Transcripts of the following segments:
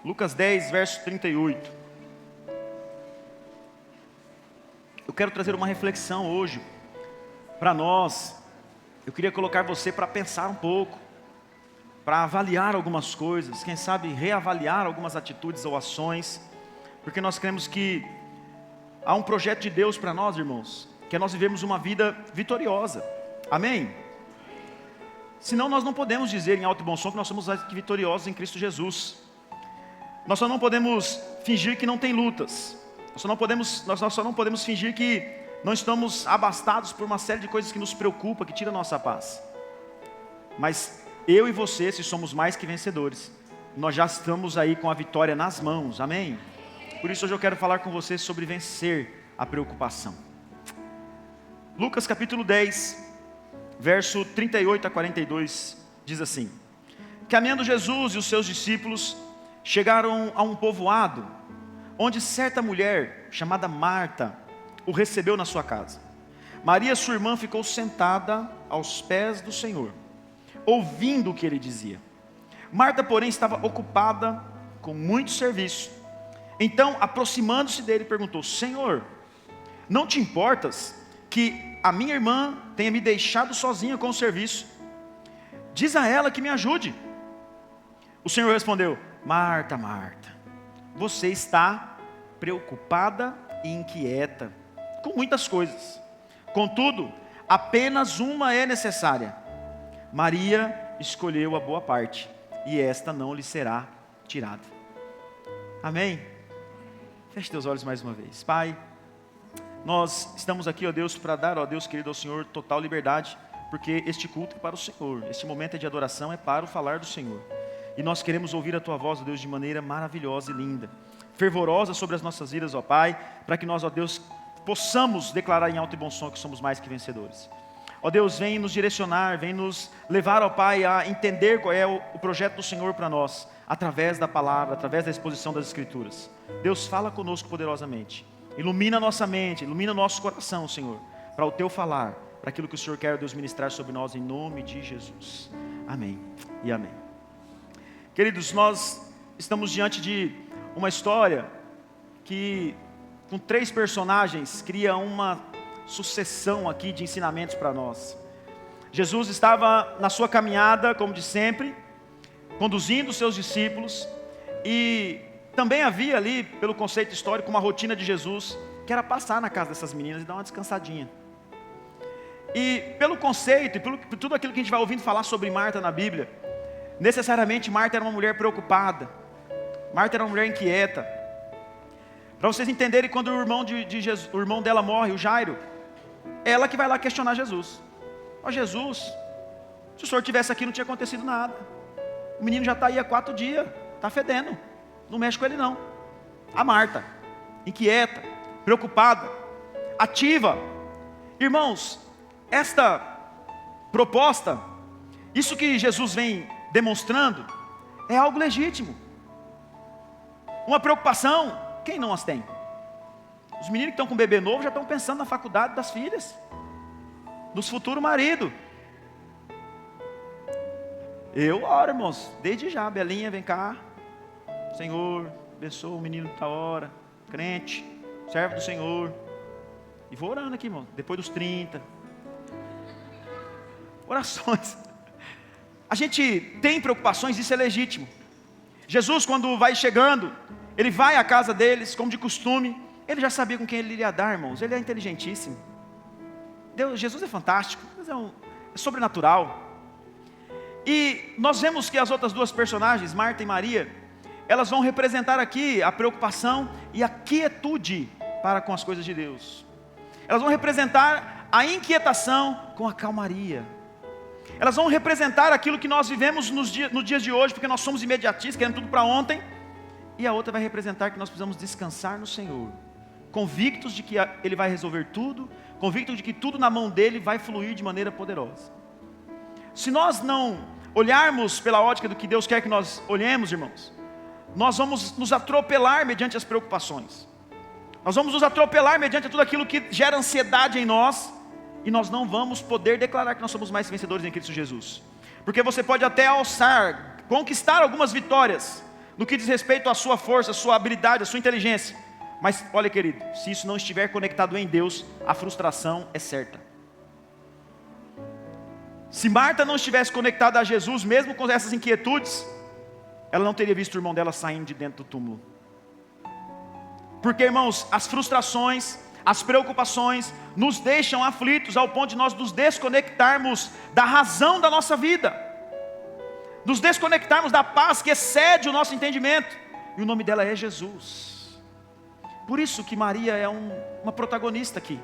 Lucas 10, verso 38. Eu quero trazer uma reflexão hoje para nós. Eu queria colocar você para pensar um pouco, para avaliar algumas coisas, quem sabe reavaliar algumas atitudes ou ações, porque nós cremos que há um projeto de Deus para nós, irmãos, que é nós vivemos uma vida vitoriosa. Amém? Senão nós não podemos dizer em alto e bom som que nós somos vitoriosos em Cristo Jesus. Nós só não podemos fingir que não tem lutas. Nós só não podemos fingir que não estamos abastados por uma série de coisas que nos preocupam, que tiram a nossa paz. Mas eu e você, se somos mais que vencedores, nós já estamos aí com a vitória nas mãos, amém? Por isso hoje eu quero falar com você sobre vencer a preocupação. Lucas capítulo 10, verso 38 a 42, diz assim: Caminhando Jesus e os seus discípulos chegaram a um povoado, onde certa mulher, chamada Marta, o recebeu na sua casa. Maria, sua irmã, ficou sentada aos pés do Senhor, ouvindo o que ele dizia. Marta, porém, estava ocupada com muito serviço. Então, aproximando-se dele, perguntou: Senhor, não te importas que a minha irmã tenha me deixado sozinha com o serviço? Diz a ela que me ajude. O Senhor respondeu: Marta, Marta, você está preocupada e inquieta com muitas coisas. Contudo, apenas uma é necessária. Maria escolheu a boa parte, e esta não lhe será tirada. Amém? Feche teus olhos mais uma vez. Pai, nós estamos aqui, ó Deus, para dar, ó Deus querido, ao Senhor total liberdade, porque este culto é para o Senhor, este momento é de adoração, é para o falar do Senhor. E nós queremos ouvir a Tua voz, ó Deus, de maneira maravilhosa e linda, fervorosa sobre as nossas vidas, ó Pai, para que nós, ó Deus, possamos declarar em alto e bom som que somos mais que vencedores. Ó Deus, vem nos direcionar, vem nos levar, ó Pai, a entender qual é o projeto do Senhor para nós, através da palavra, através da exposição das Escrituras. Deus, fala conosco poderosamente, ilumina a nossa mente, ilumina o nosso coração, Senhor, para o Teu falar, para aquilo que o Senhor quer, ó Deus, ministrar sobre nós, em nome de Jesus. Amém e amém. Queridos, nós estamos diante de uma história que, com 3 personagens, cria uma sucessão aqui de ensinamentos para nós. Jesus estava na sua caminhada, como de sempre, conduzindo os seus discípulos, e também havia ali, pelo conceito histórico, uma rotina de Jesus, que era passar na casa dessas meninas e dar uma descansadinha. E pelo conceito, e por tudo aquilo que a gente vai ouvindo falar sobre Marta na Bíblia, necessariamente Marta era uma mulher preocupada, Marta era uma mulher inquieta. Para vocês entenderem, quando o irmão dela morre, o Jairo, é ela que vai lá questionar Jesus. Ó Jesus, se o senhor estivesse aqui não tinha acontecido nada. O menino já está aí há 4 dias, está fedendo, não mexe com ele não. A Marta, inquieta, preocupada, ativa. Irmãos, esta proposta, isso que Jesus vem demonstrando, é algo legítimo. Uma preocupação, quem não as tem? Os meninos que estão com bebê novo já estão pensando na faculdade das filhas, nos futuros maridos. Eu oro, irmãos, desde já. Belinha, vem cá. Senhor, abençoa o menino da hora, crente, servo do Senhor. E vou orando aqui, irmão, depois dos 30. Orações. A gente tem preocupações, isso é legítimo. Jesus, quando vai chegando, ele vai à casa deles, como de costume. Ele já sabia com quem ele iria dar, irmãos. Ele é inteligentíssimo. Jesus é fantástico. Deus é sobrenatural. E nós vemos que as outras 2 personagens, Marta e Maria, elas vão representar aqui a preocupação e a quietude para com as coisas de Deus. Elas vão representar a inquietação com a calmaria. Elas vão representar aquilo que nós vivemos nos dias de hoje, porque nós somos imediatistas, querendo tudo para ontem. E a outra vai representar que nós precisamos descansar no Senhor, convictos de que Ele vai resolver tudo, convictos de que tudo na mão dEle vai fluir de maneira poderosa. Se nós não olharmos pela ótica do que Deus quer que nós olhemos, irmãos, nós vamos nos atropelar mediante as preocupações. Nós vamos nos atropelar mediante tudo aquilo que gera ansiedade em nós, e nós não vamos poder declarar que nós somos mais vencedores em Cristo Jesus. Porque você pode até alçar, conquistar algumas vitórias, no que diz respeito à sua força, à sua habilidade, à sua inteligência. Mas olha, querido, se isso não estiver conectado em Deus, a frustração é certa. Se Marta não estivesse conectada a Jesus, mesmo com essas inquietudes, ela não teria visto o irmão dela saindo de dentro do túmulo. Porque, irmãos, as frustrações, as preocupações nos deixam aflitos ao ponto de nós nos desconectarmos da razão da nossa vida, nos desconectarmos da paz que excede o nosso entendimento, e o nome dela é Jesus. Por isso que Maria é uma protagonista aqui,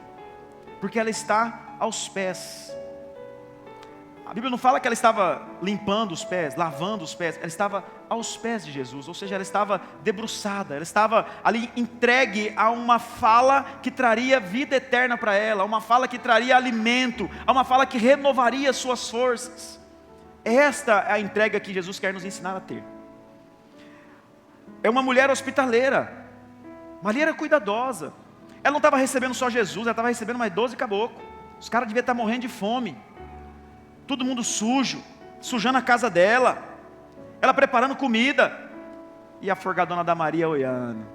porque ela está aos pés. A Bíblia não fala que ela estava limpando os pés, lavando os pés, ela estava aos pés de Jesus, ou seja, ela estava debruçada, ela estava ali entregue a uma fala que traria vida eterna para ela, a uma fala que traria alimento, a uma fala que renovaria suas forças. Esta é a entrega que Jesus quer nos ensinar a ter. É uma mulher hospitaleira, Maria era cuidadosa, ela não estava recebendo só Jesus, ela estava recebendo mais 12 caboclos, os caras deviam estar morrendo de fome, todo mundo sujo, sujando a casa dela, ela preparando comida, e a forgadona da Maria olhando.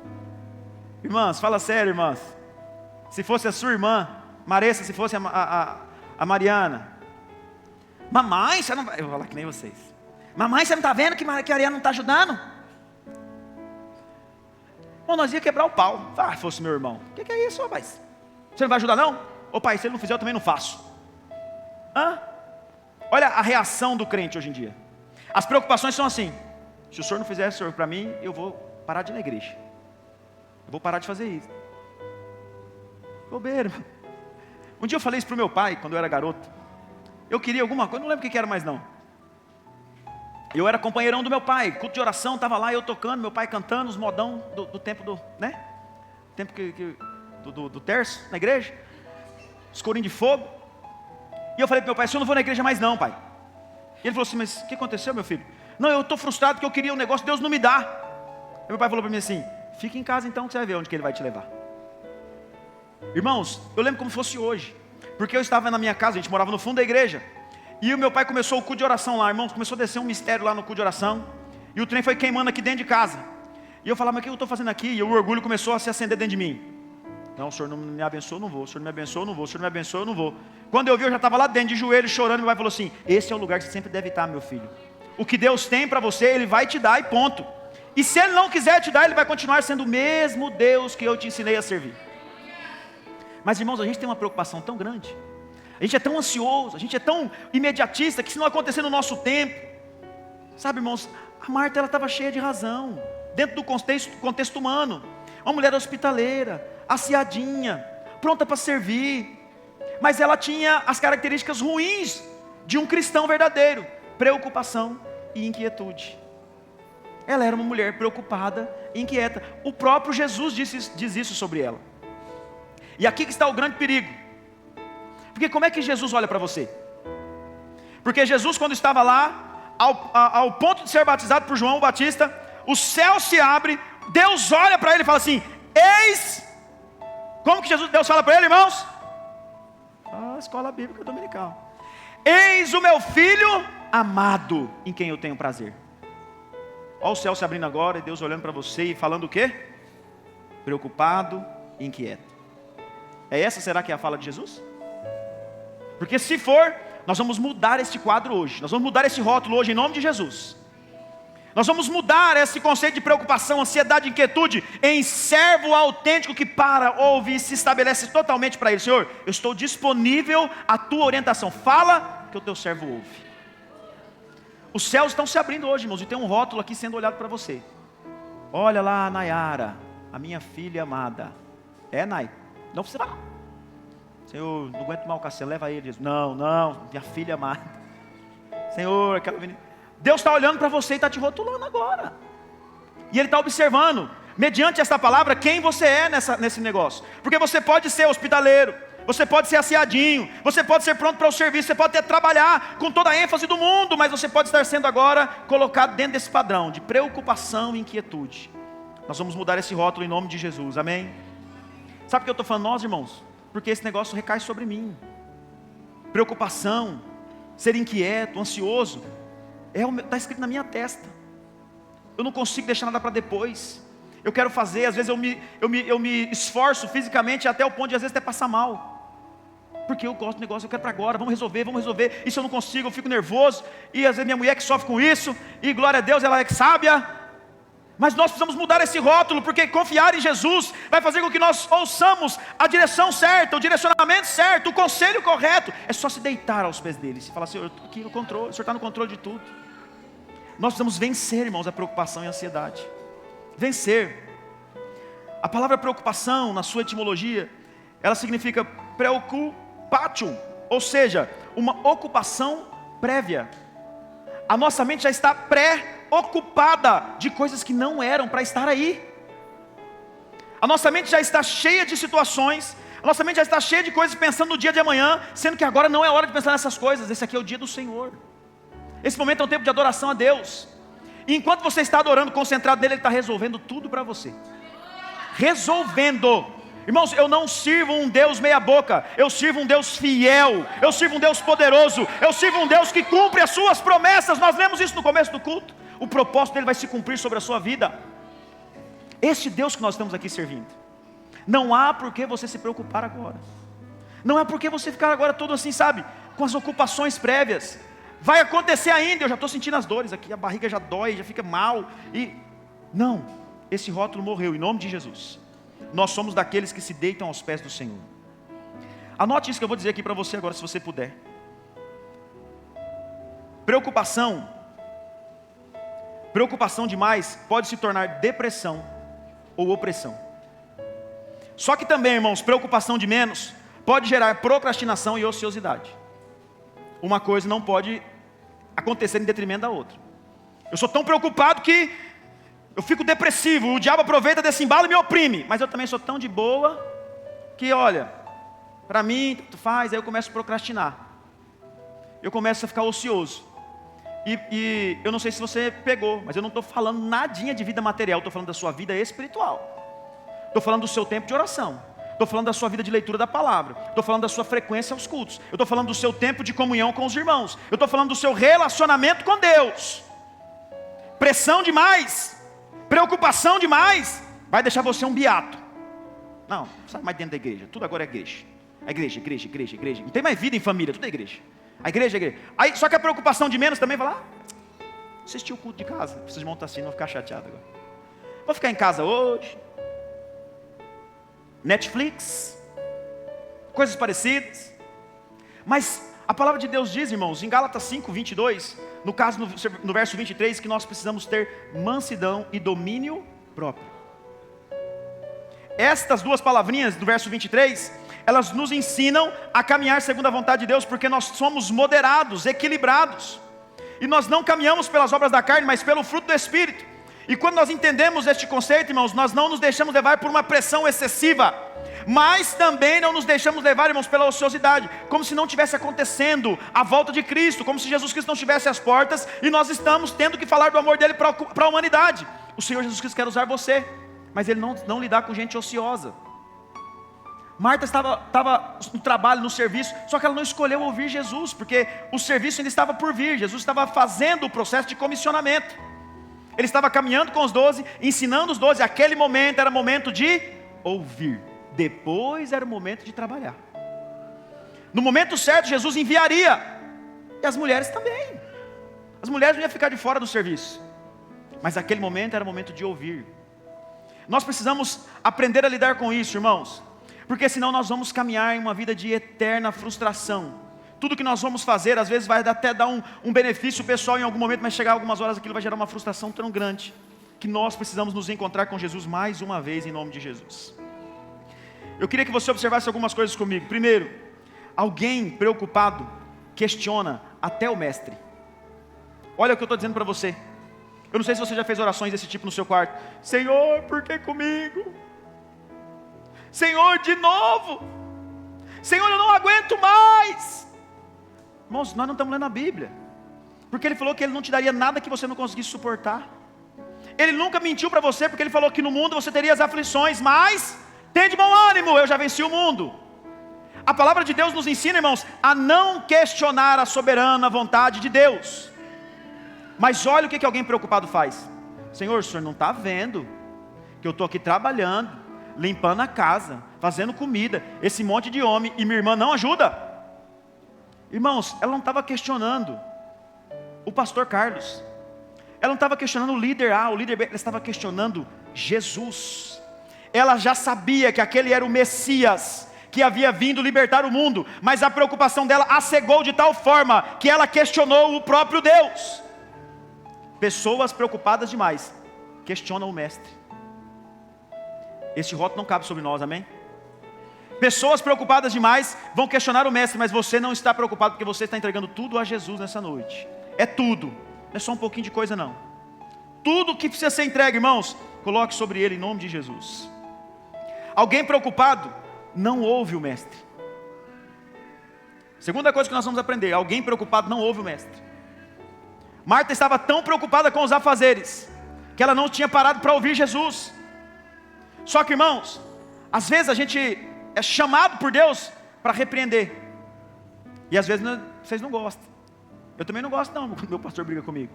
Irmãs, fala sério, irmãs, se fosse a sua irmã, Maressa, se fosse a Mariana, mamãe, você não vai, eu vou falar que nem vocês, mamãe, você não está vendo que a Ariana não está ajudando? Bom, nós ia quebrar o pau, se fosse meu irmão, o que é isso, rapaz? Você não vai ajudar não? Ô pai, se ele não fizer eu também não faço. Olha a reação do crente hoje em dia. As preocupações são assim: se o senhor não fizer, senhor, para mim, eu vou parar de ir na igreja, eu vou parar de fazer isso. Bobeira. Um dia eu falei isso para o meu pai, quando eu era garoto. Eu queria alguma coisa, não lembro o que era mais não. Eu era companheirão do meu pai, culto de oração, estava lá, eu tocando, meu pai cantando os modão do tempo do, né? Tempo do terço, na igreja, os corinhos de fogo. E eu falei para meu pai, eu não vou na igreja mais não, pai. E ele falou assim, mas o que aconteceu, meu filho? Não, eu estou frustrado porque eu queria um negócio, Deus não me dá. Aí meu pai falou para mim assim, fica em casa então que você vai ver onde que ele vai te levar. Irmãos, eu lembro como fosse hoje, porque eu estava na minha casa, a gente morava no fundo da igreja, e o meu pai começou o culto de oração lá, irmãos, começou a descer um mistério lá no culto de oração, e o trem foi queimando aqui dentro de casa, e eu falava, mas o que eu estou fazendo aqui? E o orgulho começou a se acender dentro de mim. Não, o senhor não me abençoou, eu não vou, o senhor não me abençoou, eu não vou, o senhor não me abençoou, eu não vou. Quando eu vi, eu já estava lá dentro de joelho, chorando, meu pai falou assim, esse é o lugar que você sempre deve estar, meu filho. O que Deus tem para você, Ele vai te dar e ponto. E se Ele não quiser te dar, Ele vai continuar sendo o mesmo Deus que eu te ensinei a servir. Mas irmãos, a gente tem uma preocupação tão grande, a gente é tão ansioso, a gente é tão imediatista, que se não acontecer no nosso tempo, sabe irmãos, a Marta ela estava cheia de razão, dentro do contexto humano, uma mulher hospitaleira, aciadinha, pronta para servir, mas ela tinha as características ruins de um cristão verdadeiro, preocupação e inquietude. Ela era uma mulher preocupada e inquieta, o próprio Jesus diz isso sobre ela. E aqui que está o grande perigo, porque como é que Jesus olha para você? Porque Jesus, quando estava lá, ao ponto de ser batizado por João Batista, o céu se abre, Deus olha para ele e fala assim, eis, como que Deus fala para ele, irmãos? Escola bíblica dominical. Eis o meu filho amado, em quem eu tenho prazer. Olha o céu se abrindo agora, e Deus olhando para você e falando o quê? Preocupado e inquieto. É essa, será que é a fala de Jesus? Porque se for, nós vamos mudar este quadro hoje, nós vamos mudar esse rótulo hoje em nome de Jesus. Nós vamos mudar esse conceito de preocupação, ansiedade, inquietude em servo autêntico que para, ouve e se estabelece totalmente para Ele. Senhor, eu estou disponível à tua orientação, fala que o teu servo ouve. Os céus estão se abrindo hoje, irmãos, e tem um rótulo aqui sendo olhado para você. Olha lá, Nayara, a minha filha amada. É, Nay, não precisa lá. Senhor, não aguento mal o cacete, leva ele. Não, minha filha amada. Senhor, aquela menina. Deus está olhando para você e está te rotulando agora. E Ele está observando, mediante esta palavra, quem você é nesse negócio. Porque você pode ser hospitaleiro, você pode ser aciadinho, você pode ser pronto para o serviço, você pode até trabalhar com toda a ênfase do mundo, mas você pode estar sendo agora colocado dentro desse padrão de preocupação e inquietude. Nós vamos mudar esse rótulo em nome de Jesus, amém? Sabe por que eu estou falando nós, irmãos? Porque esse negócio recai sobre mim. Preocupação, ser inquieto, ansioso, está escrito na minha testa. eu não consigo deixar nada para depois. Eu quero fazer, às vezes eu me esforço fisicamente até o ponto de às vezes até passar mal. Porque eu gosto do negócio, eu quero para agora, vamos resolver. E se eu não consigo, eu fico nervoso. E às vezes minha mulher que sofre com isso, e glória a Deus, ela é sábia. Mas nós precisamos mudar esse rótulo, porque confiar em Jesus vai fazer com que nós ouçamos a direção certa, o direcionamento certo, o conselho correto. É só se deitar aos pés dele, se falar, Senhor, eu estou aqui no controle, o Senhor está no controle de tudo. Nós precisamos vencer, irmãos, a preocupação e a ansiedade. Vencer. A palavra preocupação, na sua etimologia, ela significa preocupatio, ou seja, uma ocupação prévia. A nossa mente já está preocupada de coisas que não eram para estar aí. A nossa mente já está cheia de situações, a nossa mente já está cheia de coisas pensando no dia de amanhã, sendo que agora não é hora de pensar nessas coisas. Esse aqui é o dia do Senhor. Esse momento é um tempo de adoração a Deus. E enquanto você está adorando, concentrado nele, Ele está resolvendo tudo para você. Resolvendo. Irmãos, eu não sirvo um Deus meia boca, eu sirvo um Deus fiel, eu sirvo um Deus poderoso, eu sirvo um Deus que cumpre as suas promessas. Nós lemos isso no começo do culto. O propósito dele vai se cumprir sobre a sua vida. Este Deus que nós estamos aqui servindo, não há por que você se preocupar agora. Não é por que você ficar agora todo assim, sabe, com as ocupações prévias. Vai acontecer ainda, eu já estou sentindo as dores aqui, a barriga já dói, já fica mal. E não, esse rótulo morreu em nome de Jesus. Nós somos daqueles que se deitam aos pés do Senhor. Anote isso que eu vou dizer aqui para você agora, se você puder. Preocupação demais pode se tornar depressão ou opressão. Só que também, irmãos, preocupação de menos pode gerar procrastinação e ociosidade. Uma coisa não pode acontecer em detrimento da outra. Eu sou tão preocupado que eu fico depressivo, o diabo aproveita desse embalo e me oprime. Mas eu também sou tão de boa que, olha, para mim, tanto faz, aí eu começo a procrastinar. Eu começo a ficar ocioso. E eu não sei se você pegou, mas eu não estou falando nadinha de vida material, estou falando da sua vida espiritual. Estou falando do seu tempo de oração. Estou falando da sua vida de leitura da palavra. Estou falando da sua frequência aos cultos. Eu estou falando do seu tempo de comunhão com os irmãos. Eu estou falando do seu relacionamento com Deus. Pressão demais, preocupação demais, vai deixar você um beato. Não sai mais dentro da igreja. Tudo agora é igreja. A igreja. Não tem mais vida em família, tudo é igreja. A igreja. Aí, só que a preocupação de menos também vai lá. Assistir o culto de casa. Esses irmãos estão assim, não vão ficar chateados agora. Vou ficar em casa hoje. Netflix, coisas parecidas. Mas a palavra de Deus diz, irmãos, em Gálatas 5, 22, no caso no verso 23, que nós precisamos ter mansidão e domínio próprio. Estas duas palavrinhas do verso 23, elas nos ensinam a caminhar segundo a vontade de Deus, porque nós somos moderados, equilibrados, e nós não caminhamos pelas obras da carne, mas pelo fruto do Espírito. E quando nós entendemos este conceito, irmãos, nós não nos deixamos levar por uma pressão excessiva, mas também não nos deixamos levar, irmãos, pela ociosidade, como se não tivesse acontecendo a volta de Cristo, como se Jesus Cristo não estivesse às portas, e nós estamos tendo que falar do amor dele para a humanidade. O Senhor Jesus Cristo quer usar você, mas Ele não lidar com gente ociosa. Marta estava no trabalho, no serviço, só que ela não escolheu ouvir Jesus, porque o serviço ainda estava por vir. Jesus estava fazendo o processo de comissionamento. Ele estava caminhando com os 12, ensinando os 12. Aquele momento era momento de ouvir. Depois era o momento de trabalhar. No momento certo, Jesus enviaria. E as mulheres também. As mulheres não iam ficar de fora do serviço. Mas aquele momento era o momento de ouvir. Nós precisamos aprender a lidar com isso, irmãos. Porque senão nós vamos caminhar em uma vida de eterna frustração. Tudo que nós vamos fazer, às vezes vai até dar um benefício pessoal em algum momento, mas chegar algumas horas aquilo vai gerar uma frustração tão grande, que nós precisamos nos encontrar com Jesus mais uma vez em nome de Jesus. Eu queria que você observasse algumas coisas comigo. Primeiro, alguém preocupado questiona até o mestre. Olha o que eu estou dizendo para você. Eu não sei se você já fez orações desse tipo no seu quarto. Senhor, por que comigo? Senhor, de novo? Senhor, eu não aguento mais. Irmãos, nós não estamos lendo a Bíblia, porque Ele falou que Ele não te daria nada que você não conseguisse suportar. Ele nunca mentiu para você, porque Ele falou que no mundo você teria as aflições, mas tem de bom ânimo, eu já venci o mundo. A palavra de Deus nos ensina, irmãos, a não questionar a soberana vontade de Deus. Mas olha o que alguém preocupado faz. Senhor, o senhor não está vendo que eu estou aqui trabalhando, limpando a casa, fazendo comida, esse monte de homem, e minha irmã não ajuda? Irmãos, ela não estava questionando o pastor Carlos, ela não estava questionando o líder A, o líder B, ela estava questionando Jesus. Ela já sabia que aquele era o Messias, que havia vindo libertar o mundo, mas a preocupação dela a cegou de tal forma, que ela questionou o próprio Deus. Pessoas preocupadas demais questionam o mestre. Este rótulo não cabe sobre nós, amém? Pessoas preocupadas demais vão questionar o mestre, mas você não está preocupado, porque você está entregando tudo a Jesus nessa noite. É tudo, não é só um pouquinho de coisa não. Tudo que precisa ser entregue, irmãos, coloque sobre ele em nome de Jesus. Alguém preocupado não ouve o mestre. Segunda coisa que nós vamos aprender: alguém preocupado não ouve o mestre. Marta estava tão preocupada com os afazeres, que ela não tinha parado para ouvir Jesus. Só que, irmãos, às vezes a gente é chamado por Deus para repreender, e às vezes vocês não gostam. Eu também não gosto não, quando meu pastor briga comigo.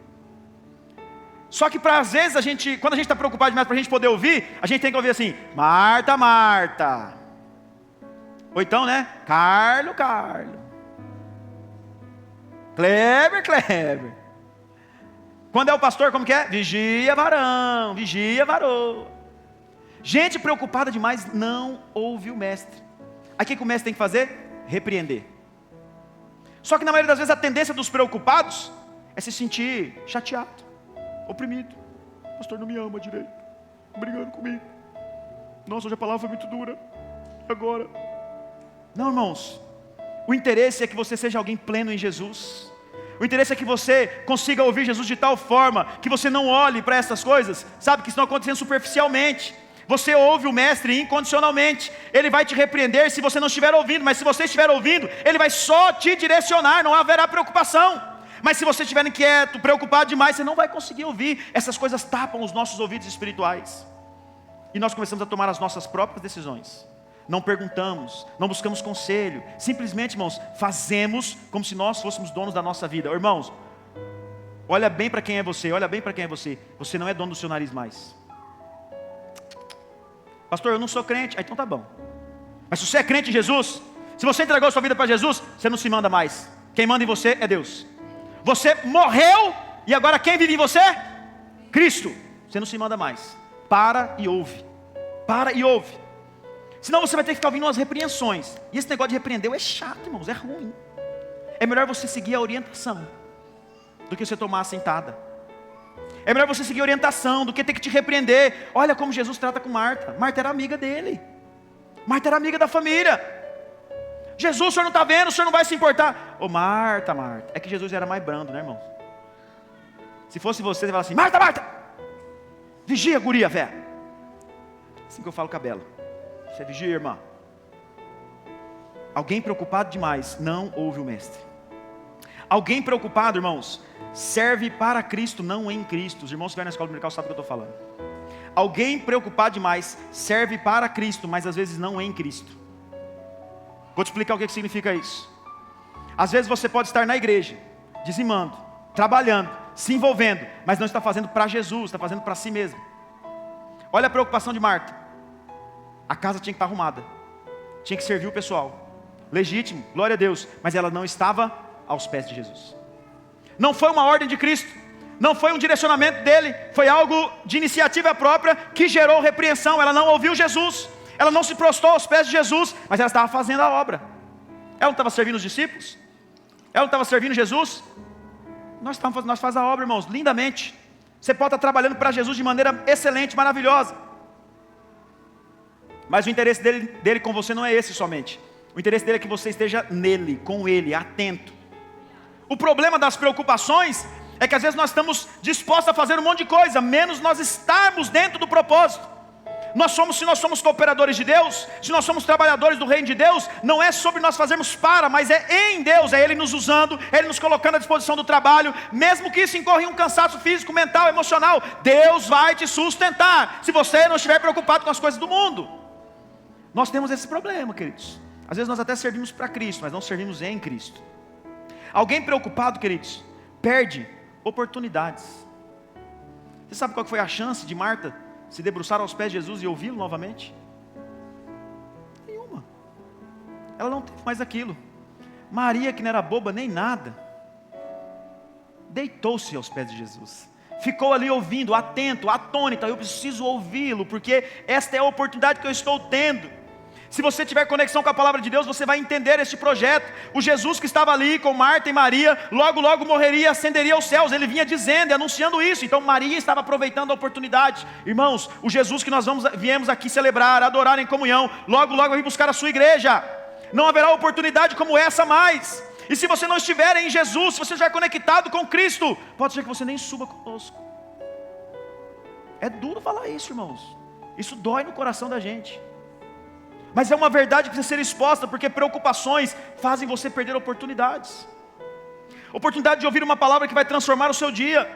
Só que às vezes quando a gente está preocupado demais para a gente poder ouvir, a gente tem que ouvir assim: Marta, Marta. Ou então, né? Carlo. Kleber. Quando é o pastor, como que é? Vigia, varão, vigia, varô. Gente preocupada demais não ouve o mestre. Aí o que o mestre tem que fazer? Repreender. Só que na maioria das vezes a tendência dos preocupados é se sentir chateado, oprimido. O pastor não me ama direito, brigando comigo. Nossa, hoje a palavra foi muito dura. Agora. Não, irmãos. O interesse é que você seja alguém pleno em Jesus. O interesse é que você consiga ouvir Jesus de tal forma que você não olhe para essas coisas, sabe, que estão acontecendo superficialmente. Você ouve o mestre incondicionalmente. Ele vai te repreender se você não estiver ouvindo, mas se você estiver ouvindo, ele vai só te direcionar, não haverá preocupação. Mas se você estiver inquieto, preocupado demais, você não vai conseguir ouvir. Essas coisas tapam os nossos ouvidos espirituais, e nós começamos a tomar as nossas próprias decisões. Não perguntamos, não buscamos conselho, simplesmente, irmãos, fazemos como se nós fôssemos donos da nossa vida. Irmãos, olha bem para quem é você, você não é dono do seu nariz mais. Pastor, eu não sou crente. Então tá bom. Mas se você é crente em Jesus, se você entregou sua vida para Jesus, você não se manda mais. Quem manda em você é Deus. Você morreu, e agora quem vive em você? Cristo. Você não se manda mais. Para e ouve. Senão você vai ter que ficar ouvindo umas repreensões. E esse negócio de repreender é chato, irmãos, é ruim. É melhor você seguir a orientação do que você tomar a sentada. É melhor você seguir a orientação do que ter que te repreender. Olha como Jesus trata com Marta. Marta era amiga dele. Marta era amiga da família. Jesus, o senhor não está vendo, o senhor não vai se importar. Ô Marta. É que Jesus era mais brando, né, irmão? Se fosse você falar assim: Marta, vigia, guria, velho. Assim que eu falo com a Bela. Você vigia, irmã. Alguém preocupado demais não ouve o mestre. Alguém preocupado, irmãos, serve para Cristo, não em Cristo. Os irmãos que estiverem na escola dominical sabem o que eu estou falando. Alguém preocupado demais serve para Cristo, mas às vezes não em Cristo. Vou te explicar o que significa isso. Às vezes você pode estar na igreja, dizimando, trabalhando, se envolvendo, mas não está fazendo para Jesus, está fazendo para si mesmo. Olha a preocupação de Marta. A casa tinha que estar arrumada, tinha que servir o pessoal, legítimo, glória a Deus, mas ela não estava aos pés de Jesus. Não foi uma ordem de Cristo, não foi um direcionamento dele, foi algo de iniciativa própria que gerou repreensão. Ela não ouviu Jesus, ela não se prostrou aos pés de Jesus, mas ela estava fazendo a obra. Ela não estava servindo os discípulos? Ela não estava servindo Jesus? Nós fazemos a obra, irmãos, lindamente. Você pode estar trabalhando para Jesus de maneira excelente, maravilhosa, mas o interesse dele com você não é esse somente. O interesse dele é que você esteja nele, com ele, atento. O problema das preocupações é que às vezes nós estamos dispostos a fazer um monte de coisa, menos nós estarmos dentro do propósito. Se nós somos cooperadores de Deus, se nós somos trabalhadores do reino de Deus, não é sobre nós fazermos mas é em Deus, é Ele nos usando, é Ele nos colocando à disposição do trabalho, mesmo que isso incorra em um cansaço físico, mental, emocional, Deus vai te sustentar, se você não estiver preocupado com as coisas do mundo. Nós temos esse problema, queridos. Às vezes nós até servimos para Cristo, mas não servimos em Cristo. Alguém preocupado, queridos, perde oportunidades. Você sabe qual foi a chance de Marta se debruçar aos pés de Jesus e ouvi-lo novamente? Nenhuma. Ela não teve mais aquilo. Maria, que não era boba nem nada, deitou-se aos pés de Jesus. Ficou ali ouvindo, atento, atônita. Eu preciso ouvi-lo, porque esta é a oportunidade que eu estou tendo. Se você tiver conexão com a palavra de Deus, você vai entender este projeto. O Jesus que estava ali com Marta e Maria, logo logo morreria e ascenderia aos céus. Ele vinha dizendo e anunciando isso. Então Maria estava aproveitando a oportunidade. Irmãos, o Jesus que nós viemos aqui celebrar, adorar em comunhão, logo logo vai vir buscar a sua igreja. Não haverá oportunidade como essa mais. E se você não estiver em Jesus, se você já é conectado com Cristo, pode ser que você nem suba conosco. É duro falar isso, irmãos. Isso dói no coração da gente. Mas é uma verdade que precisa ser exposta, porque preocupações fazem você perder oportunidades. Oportunidade de ouvir uma palavra que vai transformar o seu dia.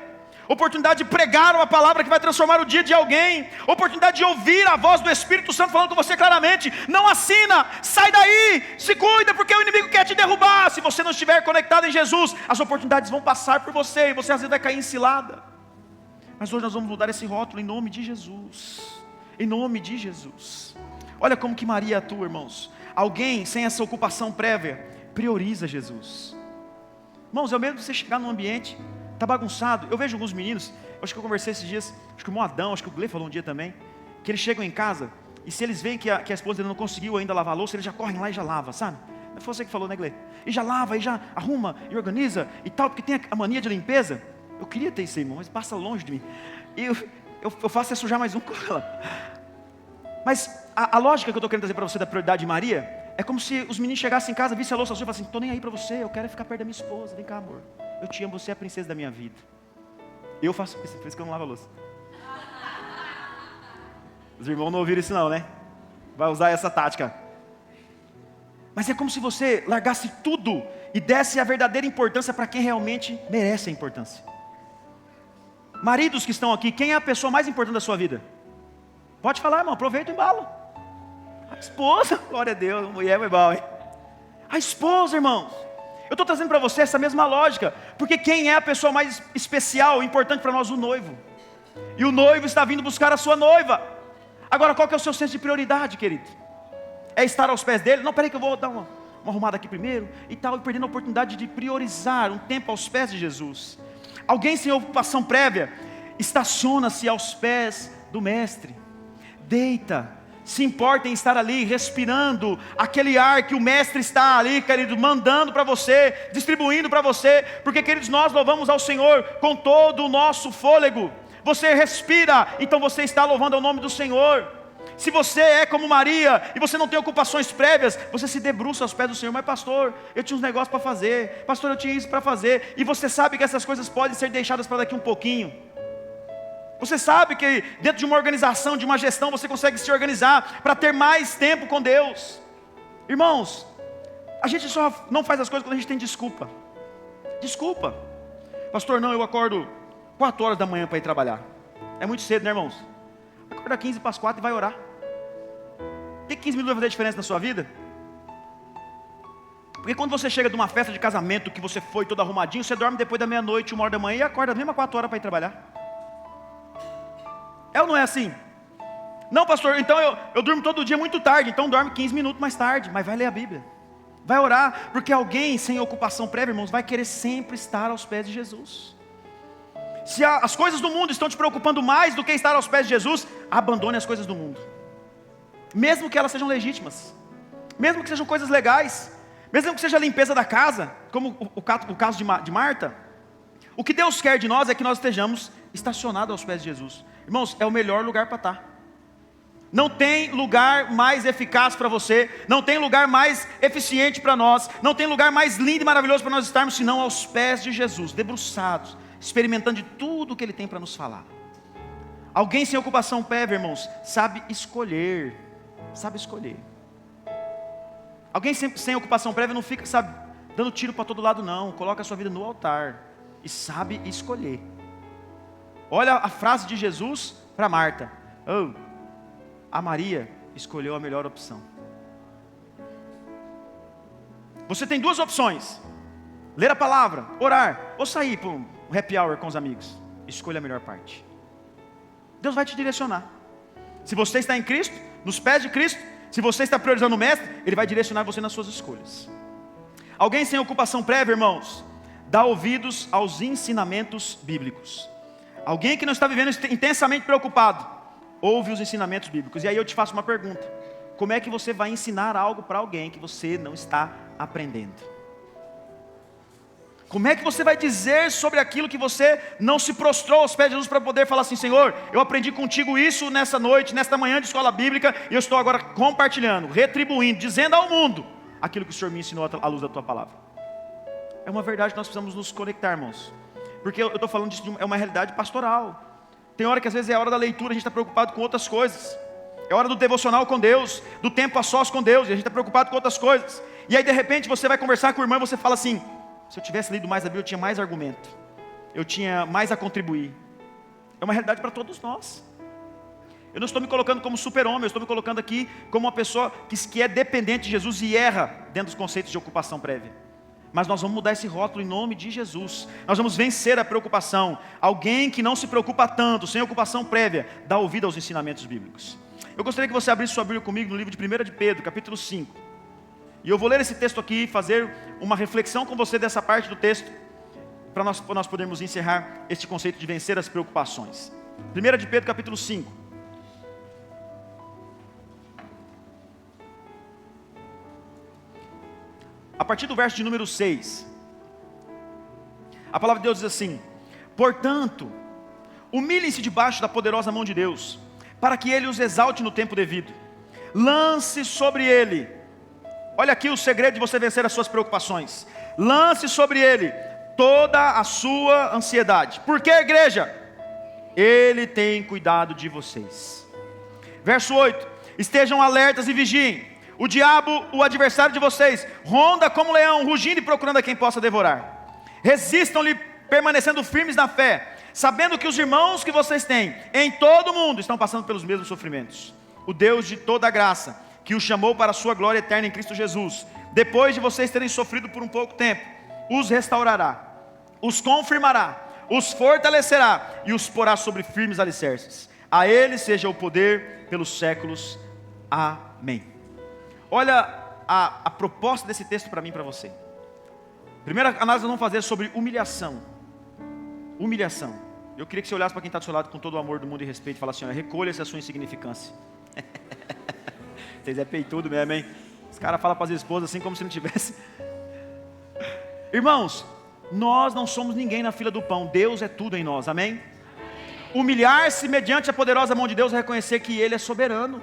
Oportunidade de pregar uma palavra que vai transformar o dia de alguém. Oportunidade de ouvir a voz do Espírito Santo falando com você claramente. Não assina, sai daí, se cuida, porque o inimigo quer te derrubar. Se você não estiver conectado em Jesus, as oportunidades vão passar por você e você às vezes vai cair em cilada. Mas hoje nós vamos mudar esse rótulo em nome de Jesus. Em nome de Jesus. Olha como que Maria atua, irmãos. Alguém sem essa ocupação prévia prioriza Jesus. Irmãos, é o mesmo de você chegar num ambiente, está bagunçado. Eu vejo alguns meninos, acho que eu conversei esses dias, acho que o Moadão, acho que o Glê falou um dia também, que eles chegam em casa, e se eles veem que a esposa dele não conseguiu ainda lavar a louça, eles já correm lá e já lava, sabe? Não foi você que falou, né, Glê? E já lava, e já arruma, e organiza, e tal, porque tem a mania de limpeza. Eu queria ter isso aí, irmão, mas passa longe de mim. E eu faço é sujar mais um com ela. Mas a lógica que eu estou querendo trazer para você da prioridade de Maria, é como se os meninos chegassem em casa, vissem a louça suja e falassem, estou nem aí para você, eu quero ficar perto da minha esposa, vem cá, amor. Eu te amo, você é a princesa da minha vida. Eu faço isso, por isso que eu não lavo a louça. Os irmãos não ouviram isso não, né? Vai usar essa tática. Mas é como se você largasse tudo e desse a verdadeira importância para quem realmente merece a importância. Maridos que estão aqui, quem é a pessoa mais importante da sua vida? Pode falar, irmão, aproveita o embalo. A esposa, glória a Deus, mulher é bom, hein? A esposa, irmãos. Eu estou trazendo para você essa mesma lógica, porque quem é a pessoa mais especial, importante para nós? O noivo. E o noivo está vindo buscar a sua noiva. Agora, qual que é o seu senso de prioridade, querido? É estar aos pés dele? Não, peraí que eu vou dar uma arrumada aqui primeiro, e tal, e perdendo a oportunidade de priorizar um tempo aos pés de Jesus. Alguém sem ocupação prévia, estaciona-se aos pés do mestre, deita, se importa em estar ali respirando aquele ar que o mestre está ali, querido, mandando para você, distribuindo para você, porque, queridos, nós louvamos ao Senhor com todo o nosso fôlego. Você respira, então você está louvando ao nome do Senhor. Se você é como Maria e você não tem ocupações prévias, você se debruça aos pés do Senhor. Mas pastor, eu tinha uns negócios para fazer, pastor, eu tinha isso para fazer, e você sabe que essas coisas podem ser deixadas para daqui um pouquinho. Você sabe que dentro de uma organização, de uma gestão, você consegue se organizar para ter mais tempo com Deus. Irmãos, a gente só não faz as coisas quando a gente tem desculpa. Desculpa. Pastor, não, eu acordo 4 horas da manhã para ir trabalhar. É muito cedo, né, irmãos? Acorda 15 para as 4 e vai orar. Tem 15 minutos vai fazer diferença na sua vida? Porque quando você chega de uma festa de casamento, que você foi todo arrumadinho, você dorme depois da meia-noite, 1 hora da manhã, e acorda mesmo às 4 horas para ir trabalhar. É ou não é assim? Não, pastor, então eu durmo todo dia muito tarde, então dorme 15 minutos mais tarde, mas vai ler a Bíblia, vai orar, porque alguém sem ocupação prévia, irmãos, vai querer sempre estar aos pés de Jesus. Se as coisas do mundo estão te preocupando mais do que estar aos pés de Jesus, abandone as coisas do mundo, mesmo que elas sejam legítimas, mesmo que sejam coisas legais, mesmo que seja a limpeza da casa, como o caso de Marta. O que Deus quer de nós é que nós estejamos estacionados aos pés de Jesus. Irmãos, é o melhor lugar para estar. Não tem lugar mais eficaz para você, não tem lugar mais eficiente para nós, não tem lugar mais lindo e maravilhoso para nós estarmos, senão aos pés de Jesus, debruçados, experimentando de tudo que Ele tem para nos falar. Alguém sem ocupação prévia, irmãos, sabe escolher. Sabe escolher. Alguém sem ocupação prévia não fica, sabe, dando tiro para todo lado não. Coloca a sua vida no altar e sabe escolher. Olha a frase de Jesus para Marta. A Maria escolheu a melhor opção. Você tem 2 opções: ler a palavra, orar, ou sair para um happy hour com os amigos. Escolha a melhor parte. Deus vai te direcionar. Se você está em Cristo, nos pés de Cristo, se você está priorizando o Mestre, Ele vai direcionar você nas suas escolhas. Alguém sem ocupação prévia, irmãos, dá ouvidos aos ensinamentos bíblicos. Alguém que não está vivendo intensamente preocupado, ouve os ensinamentos bíblicos. E aí eu te faço uma pergunta: como é que você vai ensinar algo para alguém que você não está aprendendo? Como é que você vai dizer sobre aquilo que você não se prostrou aos pés de Jesus para poder falar assim: Senhor, eu aprendi contigo isso nessa noite, nesta manhã de escola bíblica, e eu estou agora compartilhando, retribuindo, dizendo ao mundo aquilo que o Senhor me ensinou à luz da tua palavra. É uma verdade que nós precisamos nos conectar, irmãos, porque eu estou falando disso, é uma realidade pastoral. Tem hora que às vezes é a hora da leitura, a gente está preocupado com outras coisas. É hora do devocional com Deus, do tempo a sós com Deus, e a gente está preocupado com outras coisas. E aí de repente você vai conversar com o irmão e você fala assim: se eu tivesse lido mais a Bíblia, eu tinha mais argumento, eu tinha mais a contribuir. É uma realidade para todos nós. Eu não estou me colocando como super-homem, eu estou me colocando aqui como uma pessoa que é dependente de Jesus e erra dentro dos conceitos de ocupação prévia. Mas nós vamos mudar esse rótulo em nome de Jesus. Nós vamos vencer a preocupação. Alguém que não se preocupa tanto, sem ocupação prévia, dá ouvido aos ensinamentos bíblicos. Eu gostaria que você abrisse sua Bíblia comigo no livro de 1 de Pedro, capítulo 5. E eu vou ler esse texto aqui e fazer uma reflexão com você dessa parte do texto, para nós podermos encerrar este conceito de vencer as preocupações. 1 de Pedro, capítulo 5. A partir do verso de número 6. A palavra de Deus diz assim: portanto, humilhem-se debaixo da poderosa mão de Deus, para que Ele os exalte no tempo devido. Lance sobre Ele. Olha aqui o segredo de você vencer as suas preocupações. Lance sobre Ele toda a sua ansiedade. Por que, igreja? Ele tem cuidado de vocês. Verso 8: estejam alertas e vigiem. O diabo, o adversário de vocês, ronda como um leão, rugindo e procurando a quem possa devorar. Resistam-lhe, permanecendo firmes na fé, sabendo que os irmãos que vocês têm em todo o mundo estão passando pelos mesmos sofrimentos. O Deus de toda a graça, que os chamou para a sua glória eterna em Cristo Jesus, depois de vocês terem sofrido por um pouco tempo, os restaurará, os confirmará, os fortalecerá e os porá sobre firmes alicerces. A Ele seja o poder pelos séculos. Amém. Olha a proposta desse texto para mim e para você. Primeira análise nós vamos fazer sobre humilhação. Humilhação. Eu queria que você olhasse para quem está do seu lado com todo o amor do mundo e respeito e falasse assim: recolha-se a sua insignificância. Vocês é peitudo mesmo, hein? Os caras falam para as esposas assim como se não tivesse. Irmãos, nós não somos ninguém na fila do pão. Deus é tudo em nós, amém? Humilhar-se mediante a poderosa mão de Deus é reconhecer que Ele é soberano.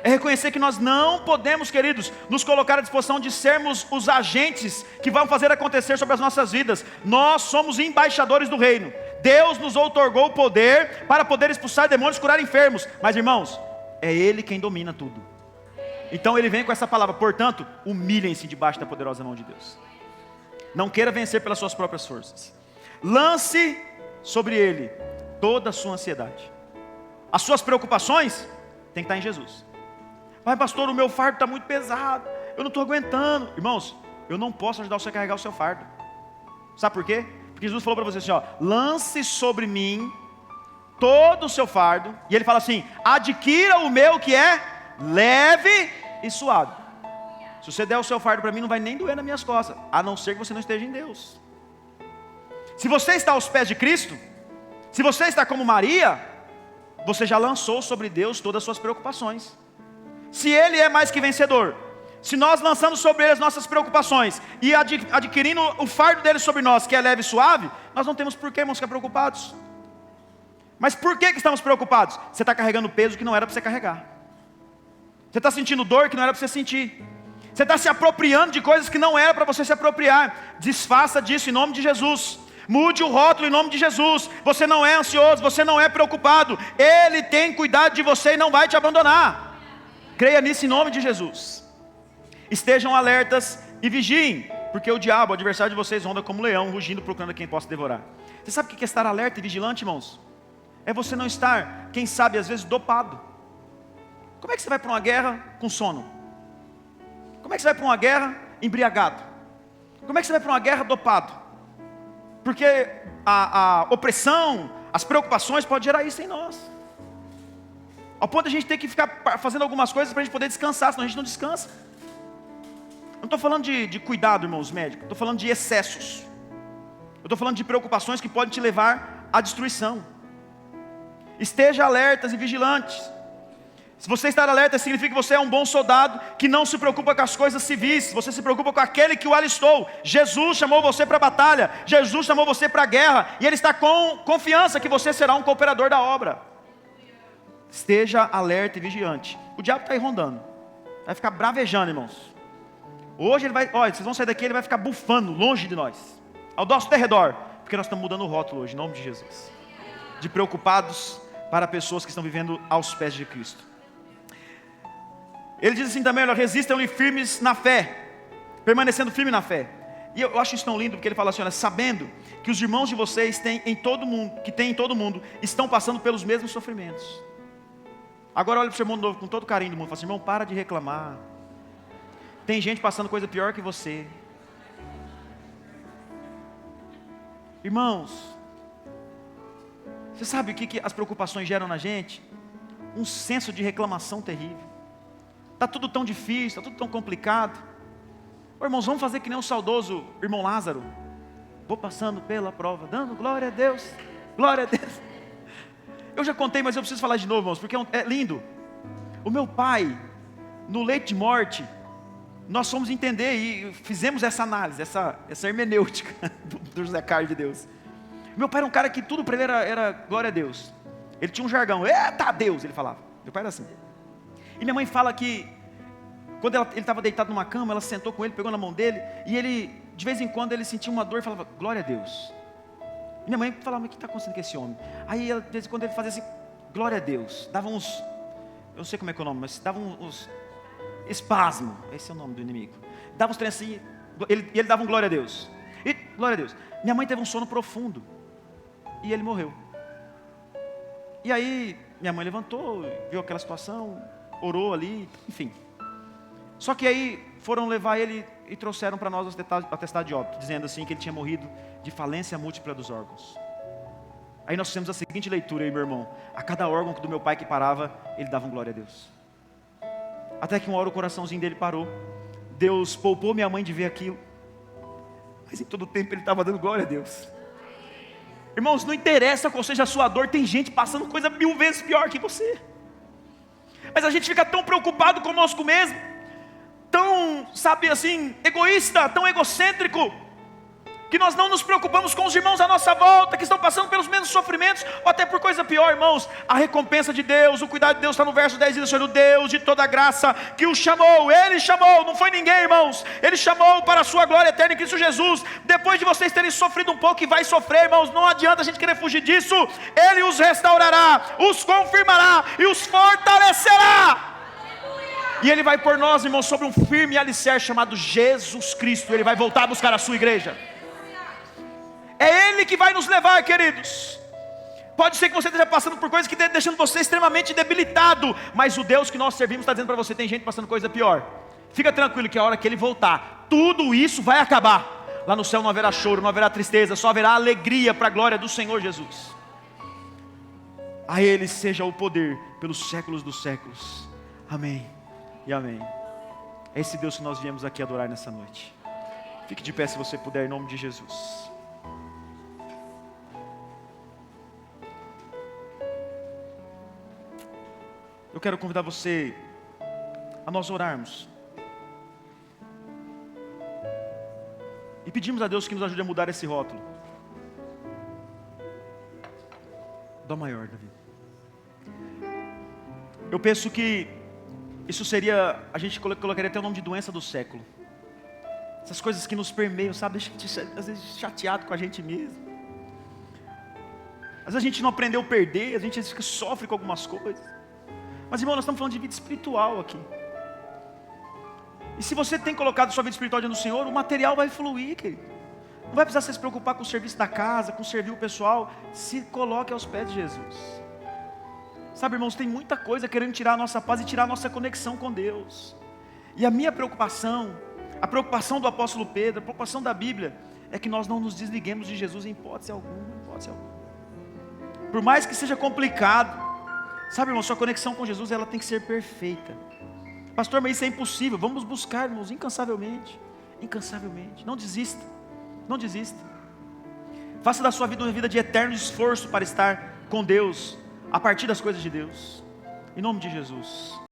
É reconhecer que nós não podemos, queridos, nos colocar à disposição de sermos os agentes que vão fazer acontecer sobre as nossas vidas. Nós somos embaixadores do reino. Deus nos outorgou o poder para poder expulsar demônios, curar enfermos. Mas, irmãos, é Ele quem domina tudo. Então Ele vem com essa palavra: portanto, humilhem-se debaixo da poderosa mão de Deus. Não queira vencer pelas suas próprias forças. Lance sobre Ele toda a sua ansiedade. As suas preocupações têm que estar em Jesus. Mas pastor, o meu fardo está muito pesado, eu não estou aguentando. Irmãos, eu não posso ajudar você a carregar o seu fardo. Sabe por quê? Porque Jesus falou para você assim: lance sobre mim todo o seu fardo. E Ele fala assim: adquira o meu que é leve e suave. Se você der o seu fardo para mim, não vai nem doer nas minhas costas, a não ser que você não esteja em Deus. Se você está aos pés de Cristo, se você está como Maria, você já lançou sobre Deus todas as suas preocupações. Se Ele é mais que vencedor, se nós lançamos sobre Ele as nossas preocupações e adquirindo o fardo dele sobre nós, que é leve e suave, nós não temos por que, irmãos, ficar preocupados. Mas por que estamos preocupados? Você está carregando peso que não era para você carregar. Você está sentindo dor que não era para você sentir. Você está se apropriando de coisas que não era para você se apropriar. Desfaça disso em nome de Jesus. Mude o rótulo em nome de Jesus. Você não é ansioso, você não é preocupado. Ele tem cuidado de você e não vai te abandonar. Creia nisso em nome de Jesus. Estejam alertas e vigiem, porque o diabo, o adversário de vocês, ronda como um leão, rugindo, procurando quem possa devorar. Você sabe o que é estar alerta e vigilante, irmãos? É você não estar, quem sabe, às vezes dopado. Como é que você vai para uma guerra com sono? Como é que você vai para uma guerra embriagado? Como é que você vai para uma guerra dopado? Porque a opressão, As preocupações podem gerar isso em nós. Ao ponto de a gente ter que ficar fazendo algumas coisas para a gente poder descansar, senão a gente não descansa. Eu não estou falando de cuidado, irmãos médicos. Estou falando de excessos. Eu estou falando de preocupações que podem te levar à destruição. Esteja alertas e vigilantes. Se você estar alerta, significa que você é um bom soldado, que não se preocupa com as coisas civis. Você se preocupa com aquele que o alistou. Jesus chamou você para a batalha. Jesus chamou você para a guerra. E Ele está com confiança que você será um cooperador da obra. Esteja alerta e vigiante. O diabo está aí rondando. Vai ficar bravejando, irmãos. Hoje ele vai, olha, vocês vão sair daqui, ele vai ficar bufando longe de nós, ao nosso derredor, porque nós estamos mudando o rótulo hoje, em nome de Jesus. De preocupados para pessoas que estão vivendo aos pés de Cristo. Ele diz assim também, olha, resistam-lhe firmes na fé, permanecendo firme na fé. E eu acho isso tão lindo, porque ele fala assim, olha, sabendo que os irmãos de vocês têm em todo mundo, que tem em todo mundo, estão passando pelos mesmos sofrimentos. Agora olha para o seu irmão de novo, com todo carinho do mundo, fala assim, irmão, para de reclamar. Tem gente passando coisa pior que você. Irmãos, você sabe o que as preocupações geram na gente? Um senso de reclamação terrível. Está tudo tão difícil, está tudo tão complicado. Ô, irmãos, vamos fazer que nem o saudoso irmão Lázaro. Vou passando pela prova, dando glória a Deus, glória a Deus. Eu já contei, mas eu preciso falar de novo, irmãos, porque é lindo. O meu pai, no leito de morte, nós fomos entender e fizemos essa análise, essa hermenêutica do José Carlos de Deus. Meu pai era um cara que tudo para ele era glória a Deus. Ele tinha um jargão, eita Deus, ele falava. Meu pai era assim. E minha mãe fala que, quando ele estava deitado numa cama, ela sentou com ele, pegou na mão dele, e ele, de vez em quando, ele sentia uma dor e falava, glória a Deus. E minha mãe falava, mas o que está acontecendo com esse homem? Aí, de vez em quando, ele fazia assim, glória a Deus. Dava uns, eu não sei como é que é o nome, mas dava uns espasmo, esse é o nome do inimigo. Dava uns trem assim, ele dava um glória a Deus. E glória a Deus. Minha mãe teve um sono profundo, e ele morreu. E aí, minha mãe levantou, viu aquela situação, orou ali, enfim. Só que aí, foram levar ele e trouxeram para nós o atestado de óbito, dizendo assim que ele tinha morrido de falência múltipla dos órgãos. Aí nós fizemos a seguinte leitura aí, meu irmão. A cada órgão do meu pai que parava, ele dava um glória a Deus. Até que uma hora o coraçãozinho dele parou. Deus poupou minha mãe de ver aquilo. Mas em todo o tempo ele estava dando glória a Deus. Irmãos, não interessa qual seja a sua dor, tem gente passando coisa 1000 vezes pior que você. Mas a gente fica tão preocupado conosco mesmo, tão, sabe assim, egoísta, tão egocêntrico, que nós não nos preocupamos com os irmãos à nossa volta, que estão passando pelos mesmos sofrimentos, ou até por coisa pior, irmãos. A recompensa de Deus, o cuidado de Deus está no verso 10, diz o Senhor, o Deus de toda graça, que o chamou, Ele chamou, não foi ninguém, irmãos, Ele chamou para a sua glória eterna em Cristo Jesus. Depois de vocês terem sofrido um pouco, e vai sofrer, irmãos, não adianta a gente querer fugir disso. Ele os restaurará, os confirmará e os fortalecerá. E Ele vai por nós, irmãos, sobre um firme alicerce chamado Jesus Cristo. Ele vai voltar a buscar a sua igreja. É Ele que vai nos levar, queridos. Pode ser que você esteja passando por coisas que estejam deixando você extremamente debilitado, mas o Deus que nós servimos está dizendo para você, tem gente passando coisa pior. Fica tranquilo que a hora que Ele voltar, tudo isso vai acabar. Lá no céu não haverá choro, não haverá tristeza, só haverá alegria para a glória do Senhor Jesus. A Ele seja o poder pelos séculos dos séculos. Amém e amém. É esse Deus que nós viemos aqui adorar nessa noite. Fique de pé se você puder, em nome de Jesus. Eu quero convidar você a nós orarmos e pedimos a Deus que nos ajude a mudar esse rótulo. Dó maior, Davi. Eu penso que isso seria, a gente colocaria até o nome de doença do século. Essas coisas que nos permeiam, sabe, deixa a gente às vezes chateado com a gente mesmo. Às vezes a gente não aprendeu a perder, a gente sofre com algumas coisas. Mas, irmão, nós estamos falando de vida espiritual aqui. E se você tem colocado sua vida espiritual diante do Senhor, o material vai fluir, querido. Não vai precisar se preocupar com o serviço da casa, com servir o pessoal. Se coloque aos pés de Jesus. Sabe, irmãos, tem muita coisa querendo tirar a nossa paz e tirar a nossa conexão com Deus. E a minha preocupação, a preocupação do apóstolo Pedro, a preocupação da Bíblia, é que nós não nos desliguemos de Jesus em hipótese alguma, Por mais que seja complicado, sabe, irmão, sua conexão com Jesus, ela tem que ser perfeita. Pastor, mas isso é impossível. Vamos buscar, irmãos, incansavelmente. Incansavelmente. Não desista. Não desista. Faça da sua vida uma vida de eterno esforço para estar com Deus, a partir das coisas de Deus. Em nome de Jesus.